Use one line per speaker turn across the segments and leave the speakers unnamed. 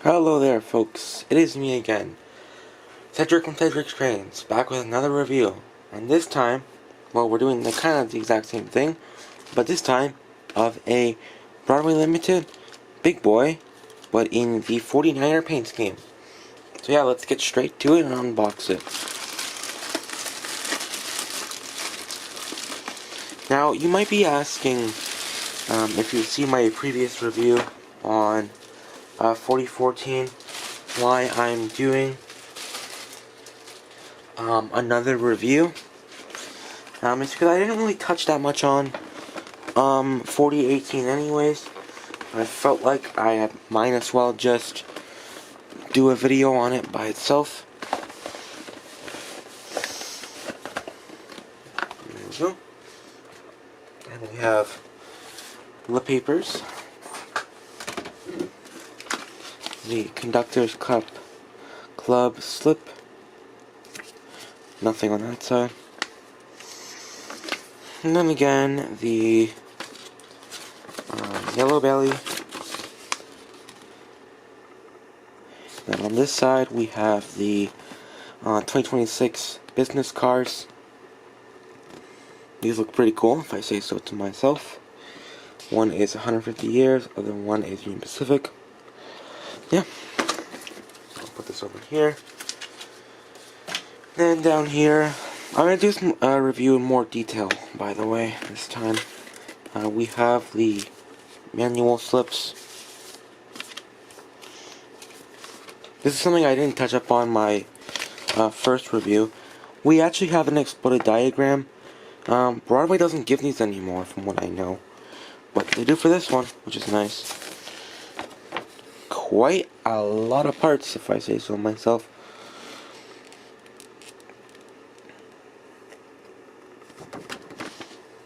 Hello there, folks. It is me again, Cedric from Cedric's Trains, back with another review. And this time, well, we're doing the exact same thing, but this time of a Broadway limited big boy, but in the 49er paint scheme. So yeah, let's get straight to it and unbox it. Now, you might be asking if you see my previous review on 4014, why I'm doing another review. It's because I didn't really touch that much on 4018 anyways. I felt like I might as well just do a video on it by itself. There we go. And we have the papers, the conductor's club slip, nothing on that side, and then again the yellow belly. Then on this side we have the 2026 business cars. These look pretty cool, if I say so to myself. One is 150 years, other one is Union Pacific. Yeah. I'll put this over here. Then down here, I'm going to do some review in more detail, by the way, this time. We have the manual slips. This is something I didn't touch up on my first review. We actually have an exploded diagram. Broadway doesn't give these anymore, from what I know. But they do for this one, which is nice. Quite a lot of parts, if I say so myself.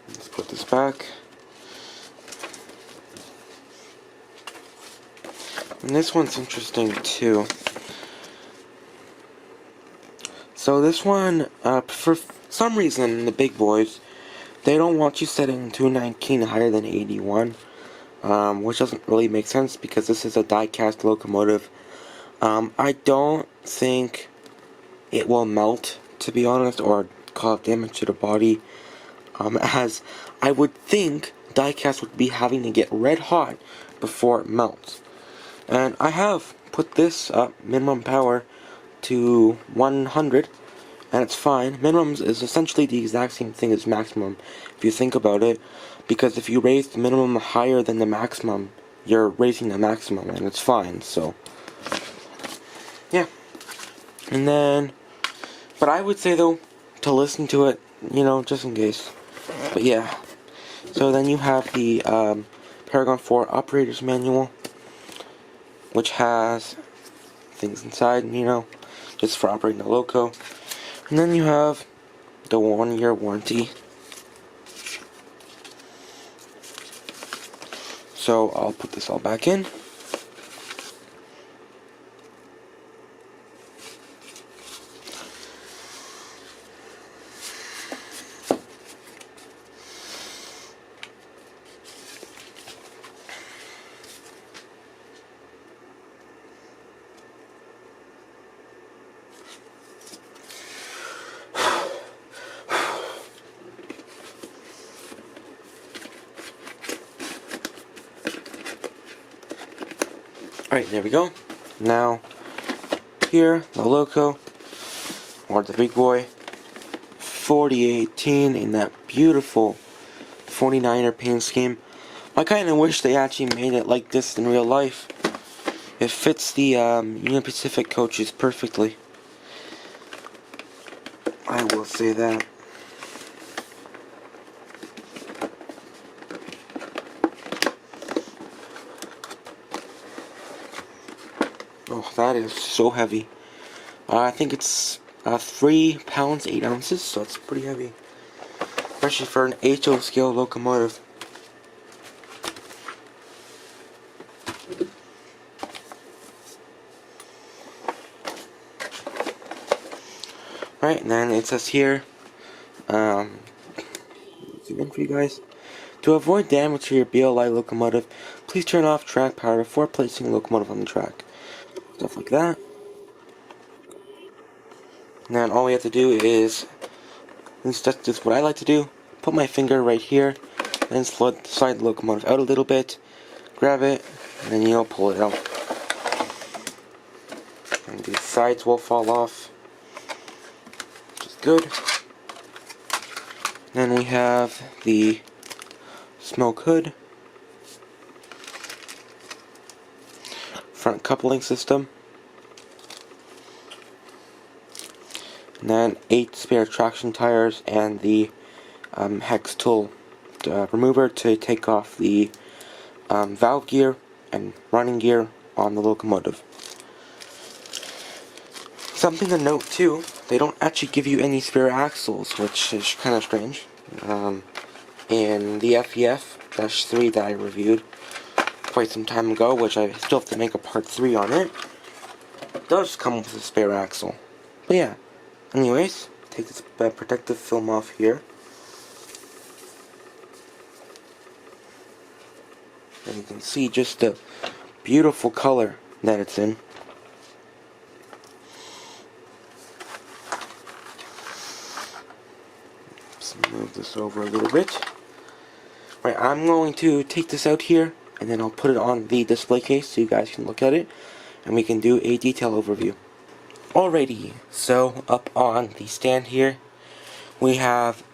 Let's put this back. And this one's interesting too. So this one, for some reason, the big boys, they don't want you setting 219 higher than 81, which doesn't really make sense because this is a die-cast locomotive. I don't think it will melt, to be honest, or cause damage to the body, as I would think die-cast would be having to get red hot before it melts. And I have put this minimum power to 100, and it's fine. Minimum is essentially the exact same thing as maximum, if you think about it, because if you raise the minimum higher than the maximum, you're raising the maximum, and it's fine, so, yeah. And then, but I would say, though, to listen to it, you know, just in case. But yeah, so then you have the Paragon 4 Operator's Manual, which has things inside, you know, just for operating the loco. And then you have the 1-year warranty. So I'll put this all back in. Alright, there we go. Now, here, the loco, or the big boy, 4018 in that beautiful 49er paint scheme. I kind of wish they actually made it like this in real life. It fits the Union Pacific coaches perfectly. I will say that. Oh, that is so heavy. I think it's 3 pounds 8 ounces, so it's pretty heavy, especially for an HO scale locomotive. Right, and then it says here, zoom in for you guys. To avoid damage to your BLI locomotive, please turn off track power before placing the locomotive on the track. stuff like that. And then all we have to do is, at least that's just what I like to do, put my finger right here, and slide the locomotive out a little bit, grab it, and then pull it out. And the sides will fall off, which is good. Then we have the smoke hood, front coupling system, and then 8 spare traction tires and the hex tool remover to take off the valve gear and running gear on the locomotive. Something to note too, they don't actually give you any spare axles, which is kind of strange. In the FEF-3 that I reviewed quite some time ago, which I still have to make a part 3 on it does come with a spare axle. But yeah, anyways, take this protective film off here. And you can see just the beautiful color that it's in. Let's move this over a little bit. Right, I'm going to take this out here, and then I'll put it on the display case so you guys can look at it, and we can do a detail overview. Alrighty, so up on the stand here, we have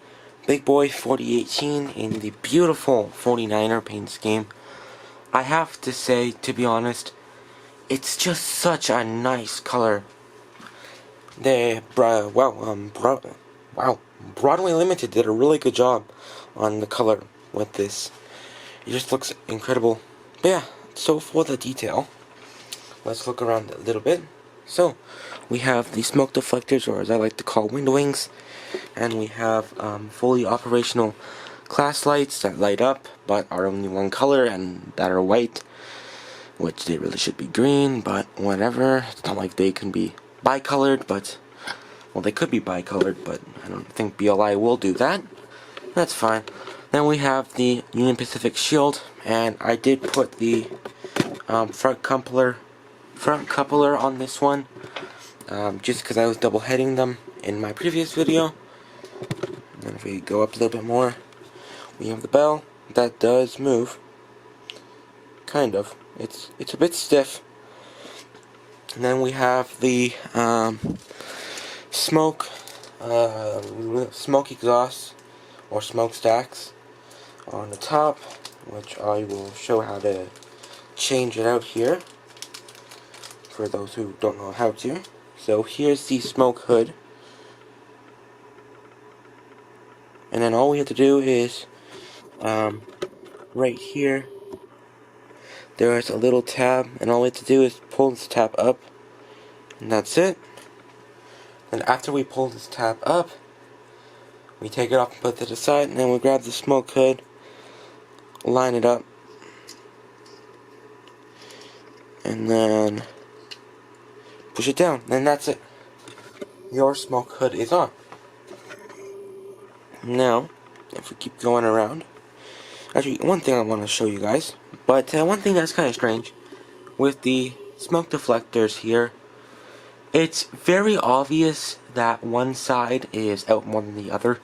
Big Boy 4018 in the beautiful 49er paint scheme. I have to say, to be honest, it's just such a nice color. Broadway Limited did a really good job on the color with this. It just looks incredible. But yeah, so for the detail, let's look around a little bit. So, we have the smoke deflectors, or as I like to call, wind wings, and we have fully operational class lights that light up, but are only one color, and that are white, which they really should be green, but whatever. It's not like they can be bicolored, but, well, they could be bicolored, but I don't think BLI will do that. That's fine. Then we have the Union Pacific shield, and I did put the front coupler on this one, just because I was double heading them in my previous video. And then if we go up a little bit more, we have the bell that does move, kind of. It's a bit stiff. And then we have the smoke exhaust or smokestacks on the top, which I will show how to change it out here for those who don't know how to. So here's the smoke hood, and then all we have to do is right here there's a little tab, and all we have to do is pull this tab up, and that's it. And after we pull this tab up, we take it off and put it aside, and then we grab the smoke hood, line it up, and then push it down, and that's it. Your smoke hood is on. Now, if we keep going around, actually, one thing I want to show you guys, but one thing that's kind of strange with the smoke deflectors here, it's very obvious that one side is out more than the other.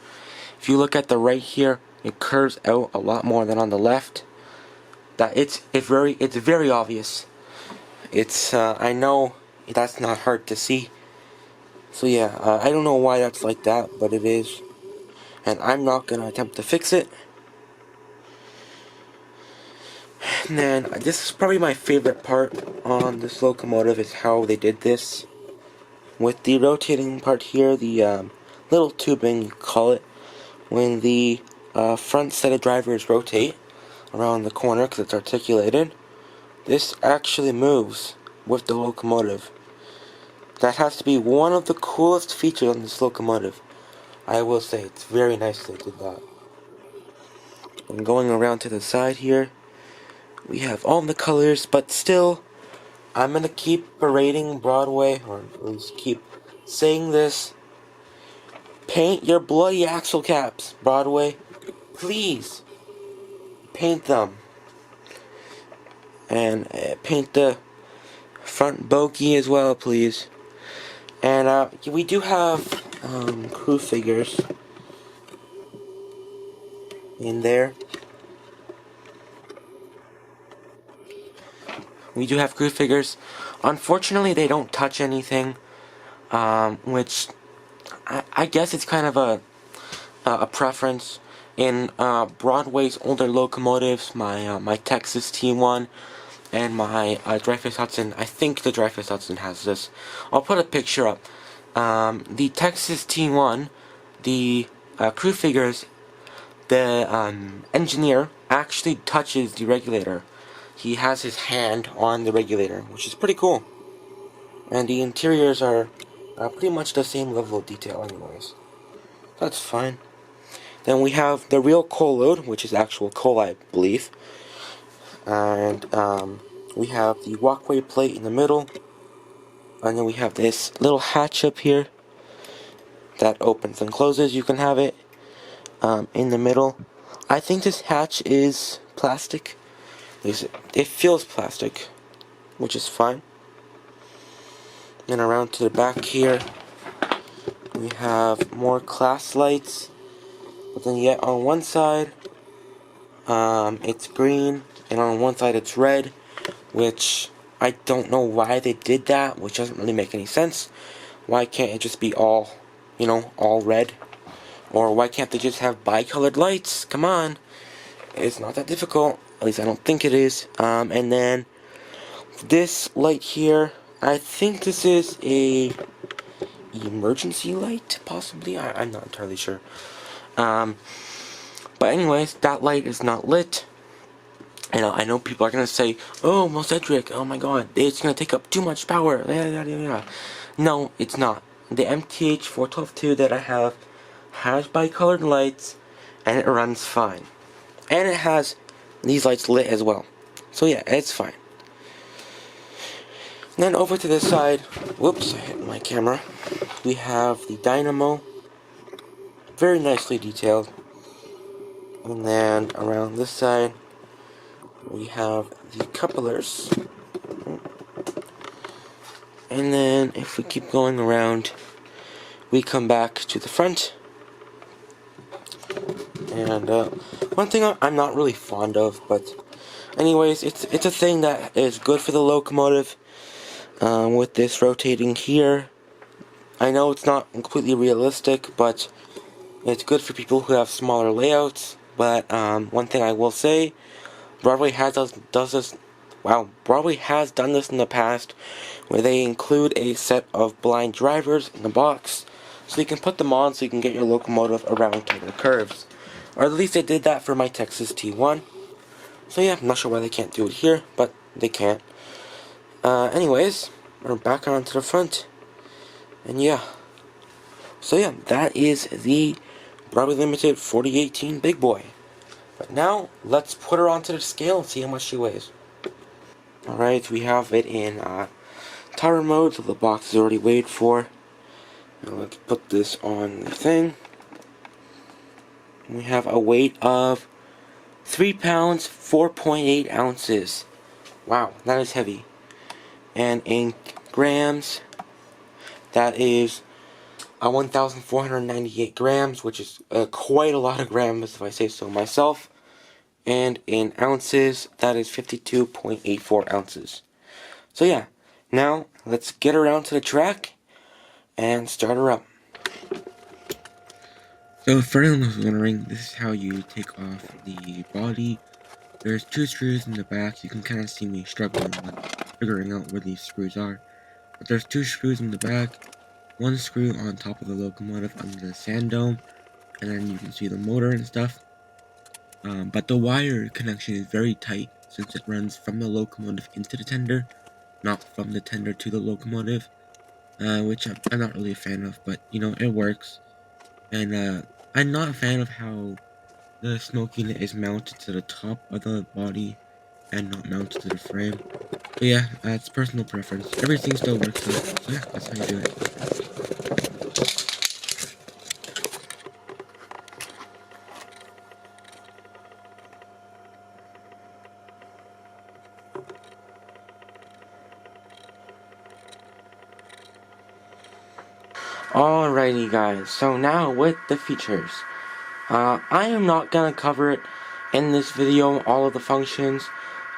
If you look at the right here, it curves out a lot more than on the left. That it's very obvious. It's I know that's not hard to see. So yeah, I don't know why that's like that, but it is, and I'm not gonna attempt to fix it. And then this is probably my favorite part on this locomotive, is how they did this with the rotating part here, the little tubing you call it, when the front set of drivers rotate around the corner because it's articulated. This actually moves with the locomotive. That has to be one of the coolest features on this locomotive. I will say, it's very nicely did that. And going around to the side here, we have all the colors, but still, I'm gonna keep berating Broadway, or at least keep saying this. Paint your bloody axle caps, Broadway. Please, paint them. And paint the Front bogey as well, please. And we do have crew figures in there. We do have crew figures. Unfortunately, they don't touch anything, which I guess it's kind of a preference. In Broadway's older locomotives, my Texas T1 and my Dreyfuss Hudson, I think the Dreyfuss Hudson has this. I'll put a picture up. The Texas T1, the crew figures, the engineer actually touches the regulator. He has his hand on the regulator, which is pretty cool. And the interiors are pretty much the same level of detail anyways. That's fine. Then we have the real coal load, which is actual coal, I believe. And we have the walkway plate in the middle. And then we have this little hatch up here that opens and closes. You can have it in the middle. I think this hatch is plastic. It feels plastic, which is fine. Then around to the back here, we have more class lights. But then yet on one side, it's green, and on one side it's red, which I don't know why they did that, which doesn't really make any sense. Why can't it just be all, all red? Or why can't they just have bi-colored lights? Come on. It's not that difficult. At least I don't think it is. And then this light here, I think this is a emergency light, possibly. I'm not entirely sure. But anyways, that light is not lit. And I know people are gonna say, "Oh, Cedric, oh my God, it's gonna take up too much power." No, it's not. The MTH 412.2 that I have has bi-colored lights, and it runs fine. And it has these lights lit as well. So yeah, it's fine. And then over to this side, whoops, I hit my camera. We have the dynamo, very nicely detailed. And then around this side, we have the couplers. And then if we keep going around, we come back to the front. And one thing I'm not really fond of, but anyways, it's a thing that is good for the locomotive. With this rotating here, I know it's not completely realistic, but it's good for people who have smaller layouts. But one thing I will say, Broadway does this. Wow, Broadway has done this in the past, where they include a set of blind drivers in the box, so you can put them on so you can get your locomotive around tighter curves. Or at least they did that for my Texas T1. So yeah, I'm not sure why they can't do it here, but they can't. Anyways, we're back onto the front. And yeah. So yeah, that is the Broadway Limited 4018 Big Boy. But now, let's put her onto the scale and see how much she weighs. Alright, we have it in tower mode, so the box is already weighed for. Now let's put this on the thing. We have a weight of 3 pounds, 4.8 ounces. Wow, that is heavy. And in grams, that is 1,498 grams, which is quite a lot of grams if I say so myself. And in ounces, that is 52.84 ounces. So yeah, now let's get around to the track and start her up. So for anyone who's wondering, this is how you take off the body. There's 2 screws in the back. You can kind of see me struggling with figuring out where these screws are. But there's 2 screws in the back, 1 screw on top of the locomotive under the sand dome, and then you can see the motor and stuff. But the wire connection is very tight since it runs from the locomotive into the tender, not from the tender to the locomotive, which I'm not really a fan of, but it works. And I'm not a fan of how the smoke unit is mounted to the top of the body and not mounted to the frame. But yeah, it's personal preference. Everything still works though, so yeah, that's how you do it. Alrighty guys, so now with the features. I am not gonna cover it in this video, all of the functions.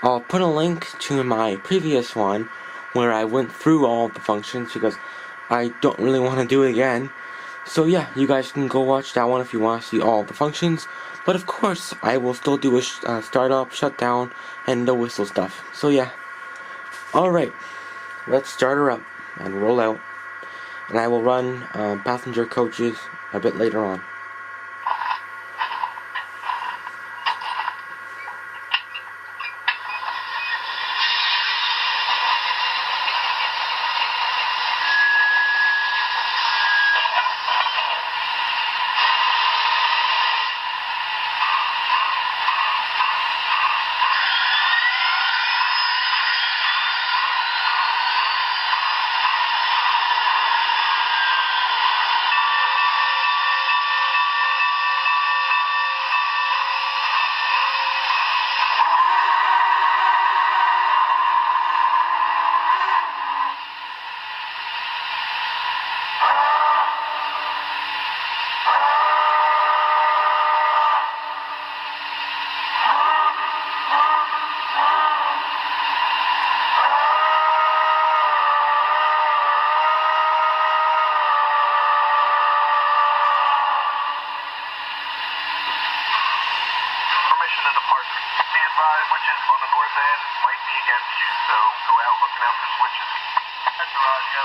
I'll put a link to my previous one where I went through all of the functions because I don't really want to do it again. So yeah, you guys can go watch that one if you want to see all the functions. But of course, I will still do a startup, shutdown, and the whistle stuff. So yeah. Alright, let's start her up and roll out. And I will run passenger coaches a bit later on.
Switches on the north end might be against you, so go out looking out for switches. That's the radio.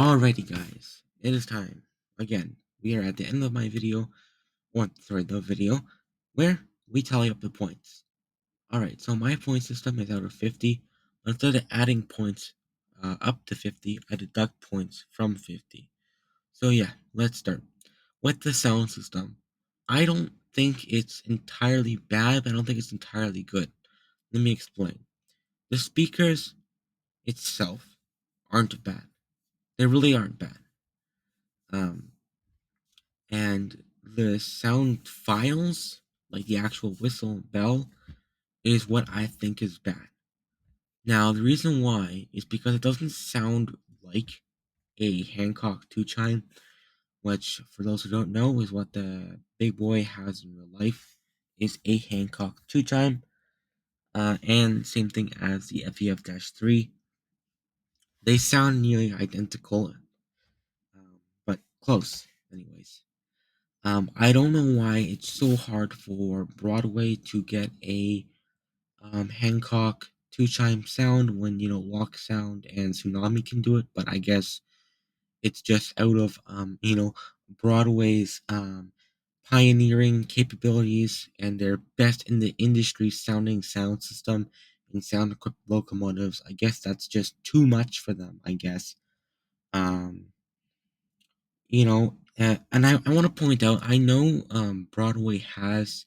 Alrighty, guys, it is time. Again, we are at the end of my video, the video, where we tally up the points. Alright, so my point system is out of 50. Instead of adding points up to 50, I deduct points from 50. So yeah, let's start. With the sound system, I don't think it's entirely bad, but I don't think it's entirely good. Let me explain. The speakers itself aren't bad. They really aren't bad. And the sound files, like the actual whistle and bell, is what I think is bad. Now, the reason why is because it doesn't sound like a Hancock 2 chime, which, for those who don't know, is what the big boy has in real life, is a Hancock 2 chime, and same thing as the FEF-3. They sound nearly identical, but close, anyways. I don't know why it's so hard for Broadway to get a Hancock 2 chime sound when Lock Sound and Tsunami can do it, but I guess it's just out of Broadway's pioneering capabilities and their best in the industry sounding sound system and sound equipped locomotives. I guess that's just too much for them, I guess. Um, and I want to point out, I know Broadway has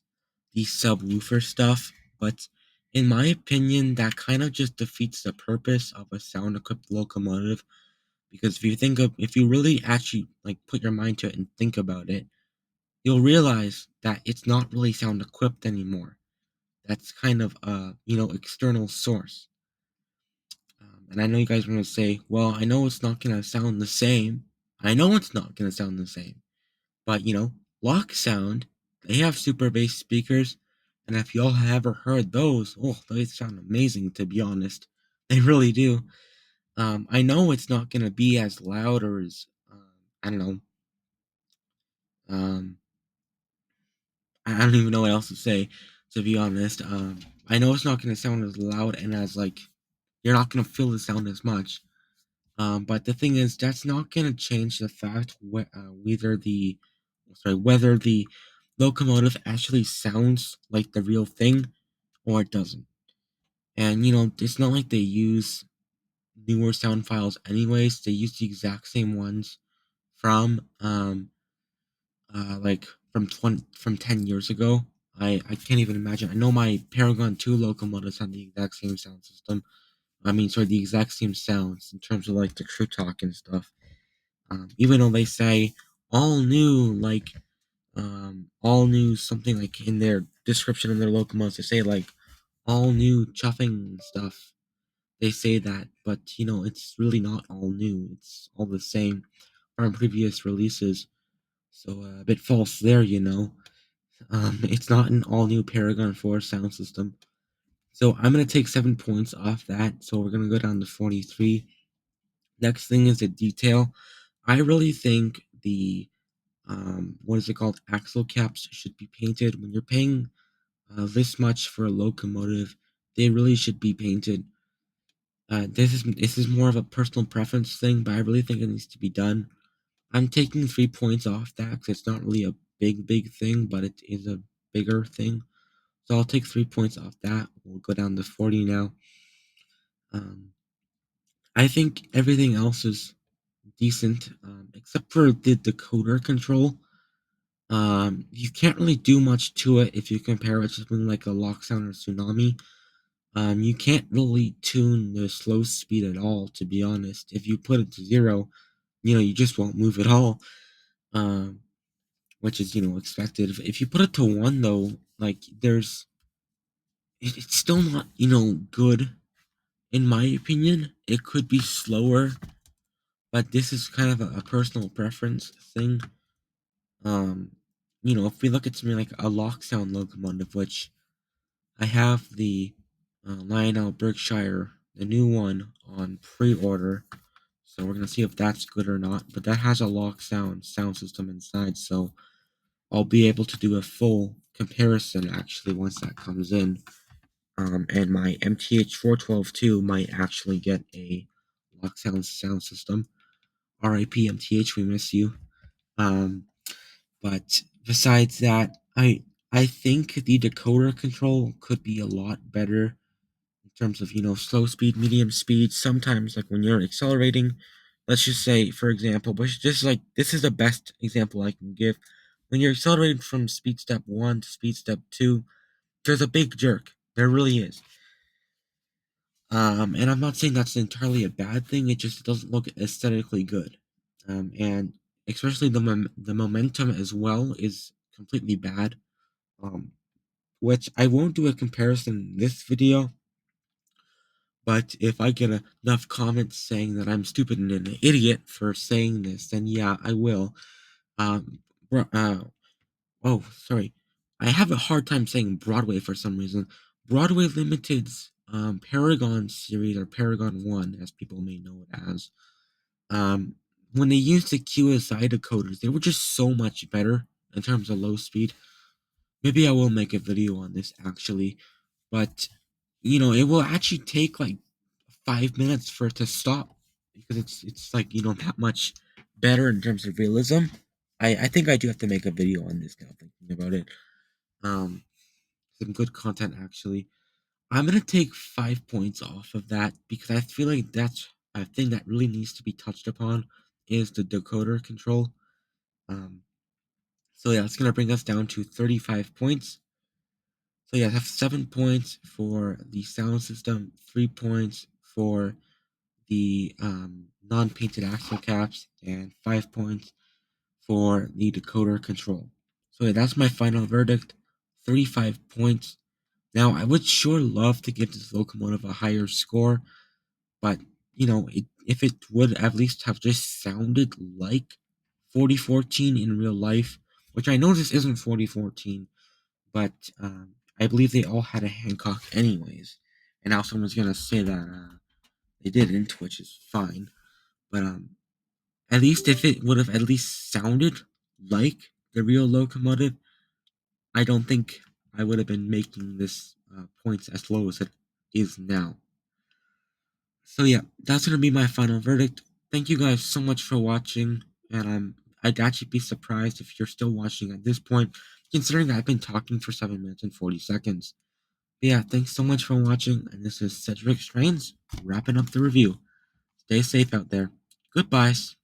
the subwoofer stuff, but in my opinion, that kind of just defeats the purpose of a sound equipped locomotive. Because if you really actually like put your mind to it and think about it, you'll realize that it's not really sound equipped anymore. That's kind of a external source. And I know you guys are gonna say, well, I know it's not gonna sound the same. I know it's not gonna sound the same. But Lock Sound, they have super bass speakers, and if y'all have ever heard those, oh, they sound amazing. To be honest, they really do. I know it's not gonna be as loud or as I don't know. Um, I don't even know what else to say. To be honest, I know it's not gonna sound as loud and as like you're not gonna feel the sound as much. But the thing is, that's not gonna change the fact whether the locomotive actually sounds like the real thing or it doesn't. And it's not like they use newer sound files anyways. They use the exact same ones from like from 10 years ago. I can't even imagine. I know my Paragon 2 locomotives have the exact same sound system. I mean, sorry, the exact same sounds in terms of like the crew talk and stuff. Even though they say all new, like all new something like in their description of their locomotives, they say like all new chuffing stuff. They say that, but it's really not all new. It's all the same from previous releases. So a bit false there. It's not an all new Paragon 4 sound system. So I'm gonna take 7 points off that. So we're gonna go down to 43. Next thing is the detail. I really think the what is it called? Axle caps should be painted. When you're paying this much for a locomotive, they really should be painted. This is more of a personal preference thing, but I really think it needs to be done. I'm taking 3 points off that because it's not really a big thing, but it is a bigger thing. So I'll take 3 points off that. We'll go down to 40 now. I think everything else is decent, except for the decoder control. You can't really do much to it if you compare it to something like a lock sound or tsunami. You can't really tune the slow speed at all, to be honest. If you put it to 0, you just won't move at all. Um, which is expected. If you put it to 1 though, like it's still not good in my opinion. It could be slower, but this is kind of a personal preference thing. Um, if we look at something like a lock sound locomotive, which I have the Lionel Berkshire, the new one, on pre-order. So we're gonna see if that's good or not. But that has a lock sound system inside, so I'll be able to do a full comparison actually once that comes in. And my MTH 412 2 might actually get a lock sound system. R.I.P. MTH, we miss you. Um, but besides that, I think the decoder control could be a lot better in terms of slow speed, medium speed. Sometimes like when you're accelerating, let's just say for example, but just like this is the best example I can give. When you're accelerating from speed step 1 to speed step 2, there's a big jerk. There really is. And I'm not saying that's entirely a bad thing. It just doesn't look aesthetically good. And especially the momentum as well is completely bad. Um, which I won't do a comparison in this video, but if I get enough comments saying that I'm stupid and an idiot for saying this, then yeah, I will. Um, oh, sorry. I have a hard time saying Broadway for some reason. Broadway Limited's Paragon series, or Paragon 1, as people may know it as, um, when they used the QSI decoders, they were just so much better in terms of low speed. Maybe I will make a video on this actually, but it will actually take like 5 minutes for it to stop because it's like that much better in terms of realism. I think I do have to make a video on this now thinking about it. Um, some good content actually. I'm gonna take 5 points off of that because I feel like that's a thing that really needs to be touched upon is the decoder control. Um, so yeah, it's gonna bring us down to 35 points. So yeah, I have 7 points for the sound system, 3 points for the non-painted axle caps, and 5 points for the decoder control. So yeah, that's my final verdict. 35 points. Now, I would sure love to give this locomotive a higher score, but if it would at least have just sounded like 4014 in real life, which I know this isn't 4014, but I believe they all had a Hancock anyways. And now someone's gonna say that they didn't, which is fine. But at least if it would have at least sounded like the real locomotive, I don't think I would have been making this points as low as it is now. So yeah, that's gonna be my final verdict. Thank you guys so much for watching, and I'd actually be surprised if you're still watching at this point, considering I've been talking for 7 minutes and 40 seconds. But yeah, thanks so much for watching, and this is Cedric Strains wrapping up the review. Stay safe out there. Goodbyes.